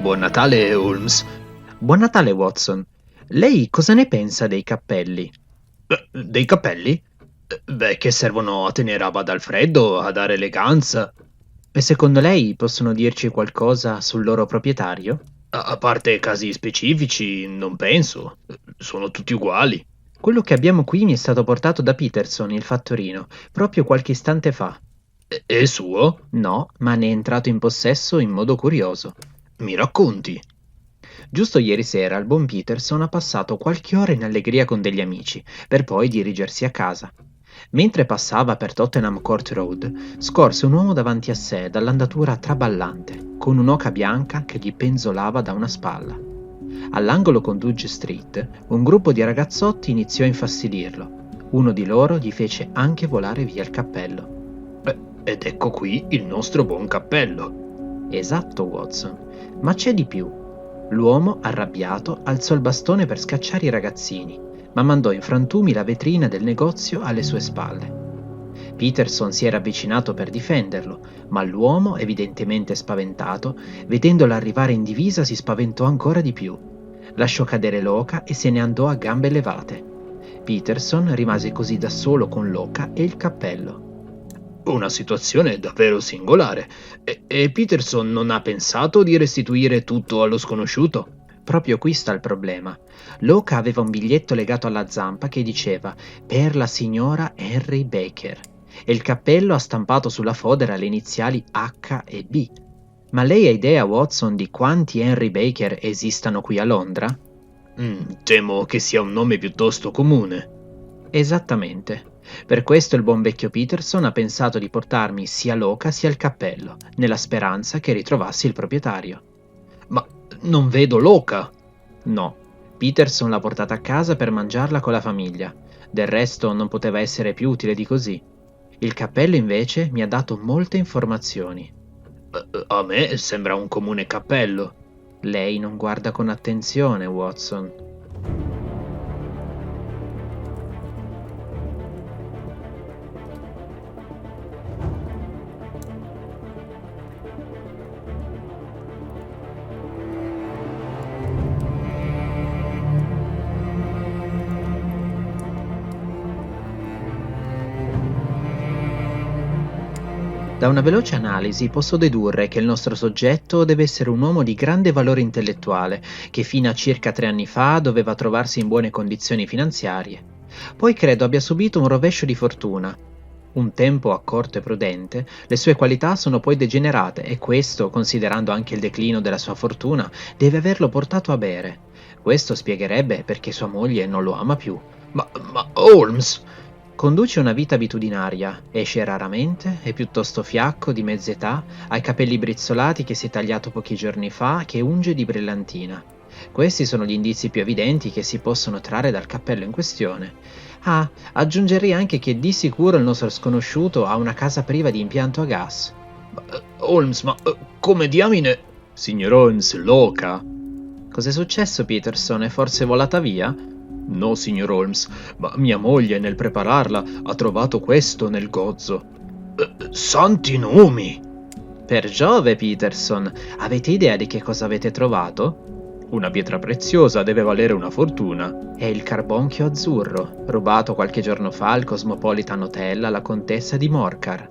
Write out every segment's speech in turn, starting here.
Buon Natale, Holmes. Buon Natale, Watson. Lei cosa ne pensa dei cappelli? Dei capelli? Beh, che servono a tenere a bada al freddo, a dare eleganza. E secondo lei possono dirci qualcosa sul loro proprietario? A parte casi specifici, non penso. Sono tutti uguali. Quello che abbiamo qui mi è stato portato da Peterson, il fattorino, proprio qualche istante fa. È suo? No, ma ne è entrato in possesso in modo curioso. Mi racconti? Giusto ieri sera il buon Peterson ha passato qualche ora in allegria con degli amici, per poi dirigersi a casa. Mentre passava per Tottenham Court Road, scorse un uomo davanti a sé dall'andatura traballante, con un'oca bianca che gli penzolava da una spalla. All'angolo con Dudge Street, un gruppo di ragazzotti iniziò a infastidirlo. Uno di loro gli fece anche volare via il cappello. Ed ecco qui il nostro buon cappello. Esatto, Watson. Ma c'è di più. L'uomo, arrabbiato, alzò il bastone per scacciare i ragazzini, ma mandò in frantumi la vetrina del negozio alle sue spalle. Peterson si era avvicinato per difenderlo, ma l'uomo, evidentemente spaventato, vedendolo arrivare in divisa si spaventò ancora di più. Lasciò cadere l'oca e se ne andò a gambe levate. Peterson rimase così da solo con l'oca e il cappello. Una situazione davvero singolare. E Peterson non ha pensato di restituire tutto allo sconosciuto? Proprio qui sta il problema. L'oca aveva un biglietto legato alla zampa che diceva «Per la signora Henry Baker» e il cappello ha stampato sulla fodera le iniziali H e B. Ma lei ha idea, Watson, di quanti Henry Baker esistano qui a Londra? Temo che sia un nome piuttosto comune. Esattamente. Per questo il buon vecchio Peterson ha pensato di portarmi sia l'oca sia il cappello, nella speranza che ritrovassi il proprietario. Ma non vedo l'oca. No, Peterson l'ha portata a casa per mangiarla con la famiglia. Del resto non poteva essere più utile di così. Il cappello invece mi ha dato molte informazioni. A me sembra un comune cappello. Lei non guarda con attenzione, Watson. Da una veloce analisi posso dedurre che il nostro soggetto deve essere un uomo di grande valore intellettuale, che fino a circa 3 anni fa doveva trovarsi in buone condizioni finanziarie. Poi credo abbia subito un rovescio di fortuna. Un tempo accorto e prudente, le sue qualità sono poi degenerate e questo, considerando anche il declino della sua fortuna, deve averlo portato a bere. Questo spiegherebbe perché sua moglie non lo ama più. Ma Holmes! Conduce una vita abitudinaria, esce raramente, è piuttosto fiacco, di mezza età, ha i capelli brizzolati che si è tagliato pochi giorni fa, che unge di brillantina. Questi sono gli indizi più evidenti che si possono trarre dal cappello in questione. Ah, aggiungerei anche che di sicuro il nostro sconosciuto ha una casa priva di impianto a gas. Holmes, ma come diamine... Signor Holmes, l'oca? Cos'è successo, Peterson? È forse volata via? No, signor Holmes, ma mia moglie nel prepararla ha trovato questo nel gozzo. Santi nomi! Per Giove, Peterson, avete idea di che cosa avete trovato? Una pietra preziosa deve valere una fortuna. È il carbonchio azzurro, rubato qualche giorno fa al Cosmopolitan Hotel alla contessa di Morcar.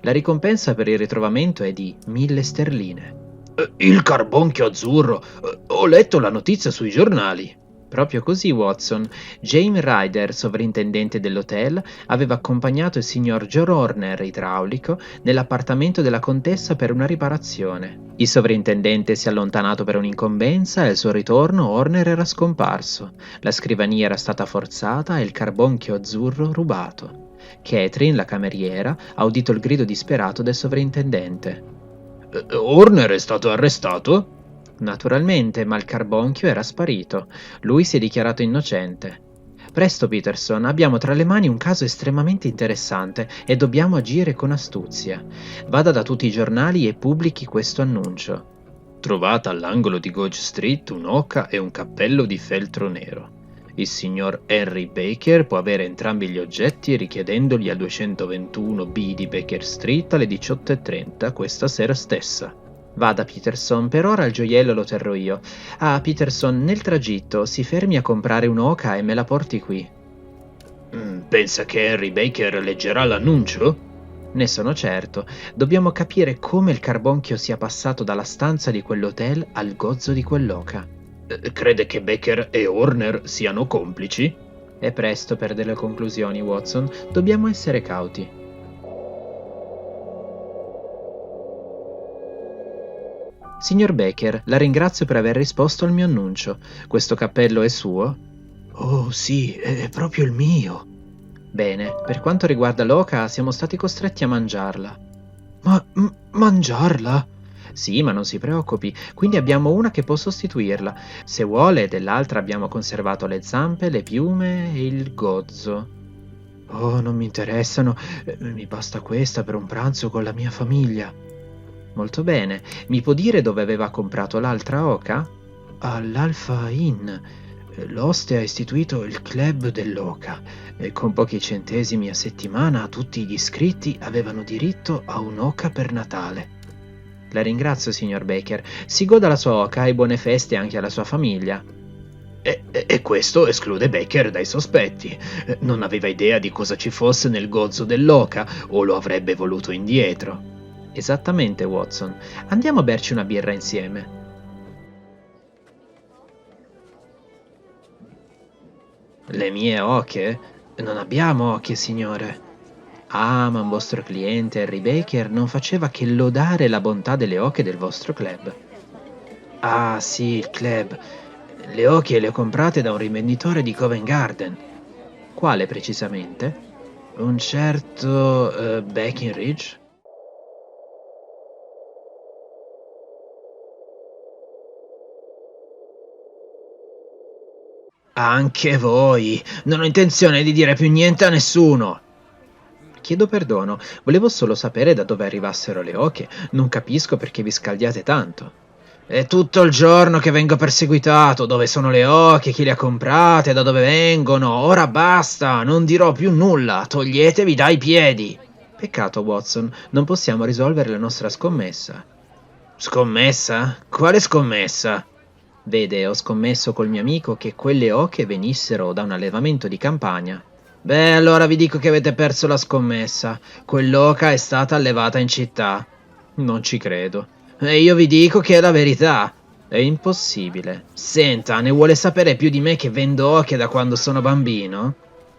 La ricompensa per il ritrovamento è di 1.000 sterline. Il carbonchio azzurro! Ho letto la notizia sui giornali. Proprio così, Watson. James Ryder, sovrintendente dell'hotel, aveva accompagnato il signor Joe Horner, idraulico, nell'appartamento della contessa per una riparazione. Il sovrintendente si è allontanato per un'incombenza e al suo ritorno Horner era scomparso. La scrivania era stata forzata e il carbonchio azzurro rubato. Catherine, la cameriera, ha udito il grido disperato del sovrintendente. Horner è stato arrestato? Naturalmente, ma il carbonchio era sparito. Lui si è dichiarato innocente. Presto, Peterson, abbiamo tra le mani un caso estremamente interessante e dobbiamo agire con astuzia. Vada da tutti i giornali e pubblichi questo annuncio. Trovata all'angolo di Gough Street un'oca e un cappello di feltro nero. Il signor Henry Baker può avere entrambi gli oggetti richiedendoli al 221B di Baker Street alle 18:30 questa sera stessa. Vada, Peterson, per ora il gioiello lo terrò io. Ah, Peterson, nel tragitto si fermi a comprare un'oca e me la porti qui. Pensa che Harry Baker leggerà l'annuncio? Ne sono certo. Dobbiamo capire come il carbonchio sia passato dalla stanza di quell'hotel al gozzo di quell'oca. Crede che Baker e Horner siano complici? È presto per delle conclusioni, Watson. Dobbiamo essere cauti. Signor Baker, la ringrazio per aver risposto al mio annuncio. Questo cappello è suo? Oh sì, è proprio il mio. Bene, per quanto riguarda l'oca, siamo stati costretti a mangiarla. Ma mangiarla? Sì, ma non si preoccupi, quindi abbiamo una che può sostituirla. Se vuole, dell'altra abbiamo conservato le zampe, le piume e il gozzo. Oh, non mi interessano, mi basta questa per un pranzo con la mia famiglia. Molto bene, mi può dire dove aveva comprato l'altra oca? All'Alpha Inn. L'oste ha istituito il club dell'oca e con pochi centesimi a settimana tutti gli iscritti avevano diritto a un'oca per Natale. La ringrazio, signor Baker. Si goda la sua oca e buone feste anche alla sua famiglia. E questo esclude Baker dai sospetti. Non aveva idea di cosa ci fosse nel gozzo dell'oca o lo avrebbe voluto indietro. Esattamente, Watson. Andiamo a berci una birra insieme. Le mie oche? Non abbiamo oche, signore. Ah, ma un vostro cliente, Harry Baker, non faceva che lodare la bontà delle oche del vostro club. Ah, sì, il club. Le oche le ho comprate da un rivenditore di Covent Garden. Quale precisamente? Un certo Breckinridge. Anche voi! Non ho intenzione di dire più niente a nessuno! Chiedo perdono, volevo solo sapere da dove arrivassero le oche. Non capisco perché vi scaldiate tanto. È tutto il giorno che vengo perseguitato. Dove sono le oche? Chi le ha comprate? Da dove vengono? Ora basta! Non dirò più nulla! Toglietevi dai piedi! Peccato, Watson, non possiamo risolvere la nostra scommessa. Scommessa? Quale scommessa? Vede, ho scommesso col mio amico che quelle oche venissero da un allevamento di campagna. Beh, allora vi dico che avete perso la scommessa. Quell'oca è stata allevata in città. Non ci credo. E io vi dico che è la verità. È impossibile. Senta, ne vuole sapere più di me che vendo oche da quando sono bambino?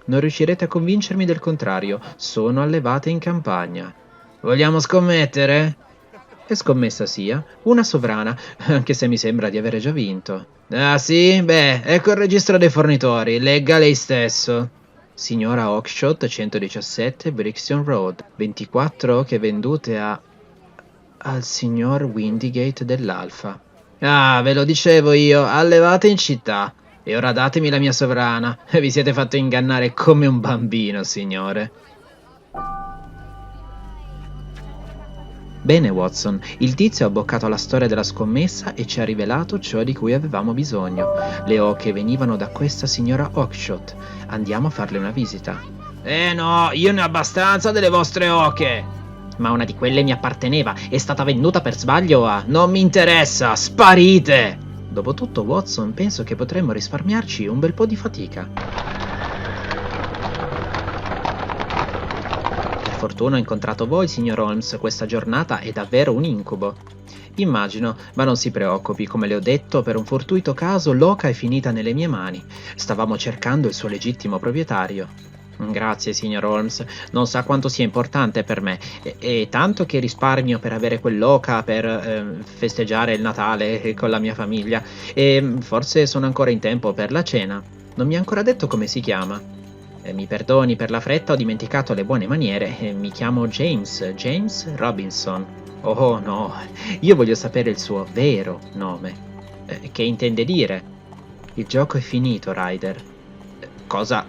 Non riuscirete a convincermi del contrario. Sono allevate in campagna. Vogliamo scommettere? Che scommessa sia? Una sovrana, anche se mi sembra di avere già vinto. Ah sì? Beh, ecco il registro dei fornitori, legga lei stesso. Signora Oakshott, 117 Brixton Road, 24 oche vendute al signor Windigate dell'Alfa. Ah, ve lo dicevo io, allevate in città. E ora datemi la mia sovrana. Vi siete fatto ingannare come un bambino, signore. Bene, Watson, il tizio ha abboccato alla storia della scommessa e ci ha rivelato ciò di cui avevamo bisogno. Le oche venivano da questa signora Oakshott. Andiamo a farle una visita. No, io ne ho abbastanza delle vostre oche. Ma una di quelle mi apparteneva, è stata venduta per sbaglio a... Non mi interessa, sparite! Dopotutto, Watson, penso che potremmo risparmiarci un bel po' di fatica. Fortuna ho incontrato voi, signor Holmes, questa giornata è davvero un incubo. Immagino, ma non si preoccupi, come le ho detto, per un fortuito caso l'oca è finita nelle mie mani. Stavamo cercando il suo legittimo proprietario. Grazie, signor Holmes, non sa quanto sia importante per me, e tanto che risparmio per avere quell'oca per festeggiare il Natale con la mia famiglia, e forse sono ancora in tempo per la cena. Non mi ha ancora detto come si chiama. Mi perdoni per la fretta, ho dimenticato le buone maniere. Mi chiamo James Robinson. Oh no, io voglio sapere il suo vero nome. Che intende dire? Il gioco è finito, Ryder. Cosa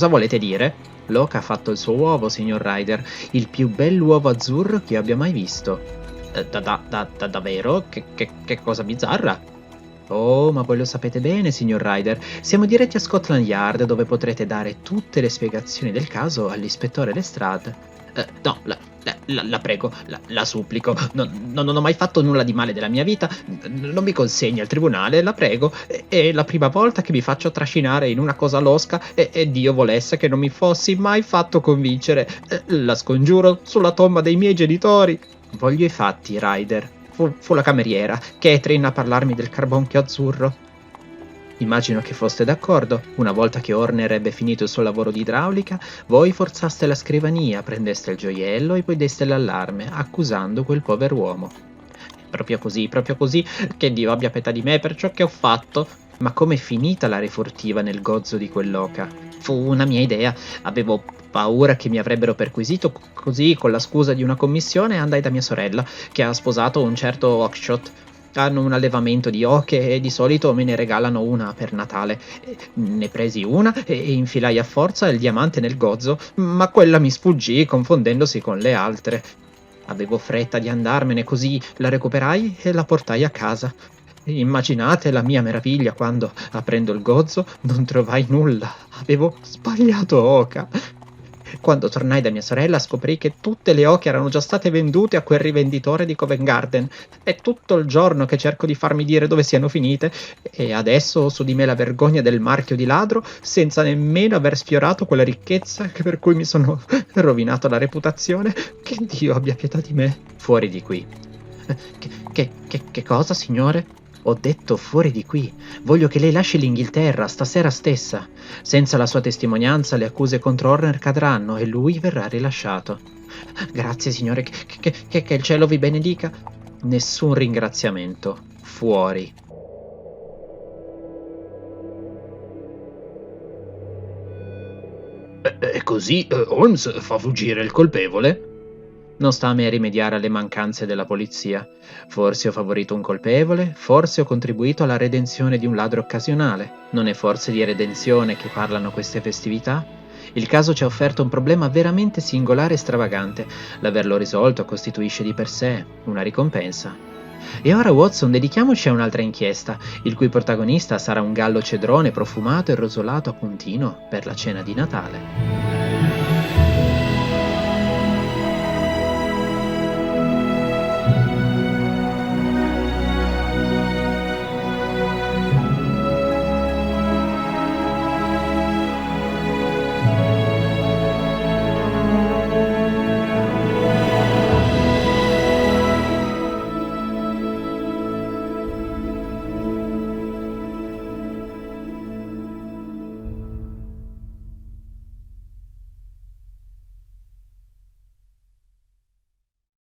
volete dire? L'oca ha fatto il suo uovo, signor Ryder, il più bell'uovo azzurro che io abbia mai visto. Davvero? Che cosa bizzarra? Oh, ma voi lo sapete bene, signor Ryder. Siamo diretti a Scotland Yard, dove potrete dare tutte le spiegazioni del caso all'ispettore Lestrade. La prego, la supplico, non ho mai fatto nulla di male della mia vita, non mi consegni al tribunale, la prego, è la prima volta che mi faccio trascinare in una cosa losca e Dio volesse che non mi fossi mai fatto convincere, la scongiuro sulla tomba dei miei genitori. Voglio i fatti, Ryder. Fu la cameriera, Catherine, a parlarmi del carbonchio azzurro. Immagino che foste d'accordo. Una volta che Horner ebbe finito il suo lavoro di idraulica, voi forzaste la scrivania, prendeste il gioiello e poi deste l'allarme, accusando quel pover'uomo. Proprio così, che Dio abbia pietà di me per ciò che ho fatto. Ma com'è finita la refurtiva nel gozzo di quell'oca? Fu una mia idea, avevo paura che mi avrebbero perquisito, così con la scusa di una commissione andai da mia sorella, che ha sposato un certo Oakshott. Hanno un allevamento di oche e di solito me ne regalano una per Natale. Ne presi una e infilai a forza il diamante nel gozzo, ma quella mi sfuggì confondendosi con le altre. Avevo fretta di andarmene, così la recuperai e la portai a casa. Immaginate la mia meraviglia quando, aprendo il gozzo, non trovai nulla. Avevo sbagliato oca. Quando tornai da mia sorella scoprì che tutte le oche erano già state vendute a quel rivenditore di Covent Garden. È tutto il giorno che cerco di farmi dire dove siano finite e adesso ho su di me la vergogna del marchio di ladro senza nemmeno aver sfiorato quella ricchezza per cui mi sono rovinato la reputazione. Che Dio abbia pietà di me. Fuori di qui. Che cosa, signore? Ho detto fuori di qui. Voglio che lei lasci l'Inghilterra stasera stessa. Senza la sua testimonianza le accuse contro Horner cadranno e lui verrà rilasciato. Grazie, signore, che il cielo vi benedica. Nessun ringraziamento. Fuori. E così Holmes fa fuggire il colpevole? Non sta a me rimediare alle mancanze della polizia. Forse ho favorito un colpevole, forse ho contribuito alla redenzione di un ladro occasionale. Non è forse di redenzione che parlano queste festività? Il caso ci ha offerto un problema veramente singolare e stravagante. L'averlo risolto costituisce di per sé una ricompensa. E ora, Watson, dedichiamoci a un'altra inchiesta, il cui protagonista sarà un gallo cedrone profumato e rosolato a puntino per la cena di Natale.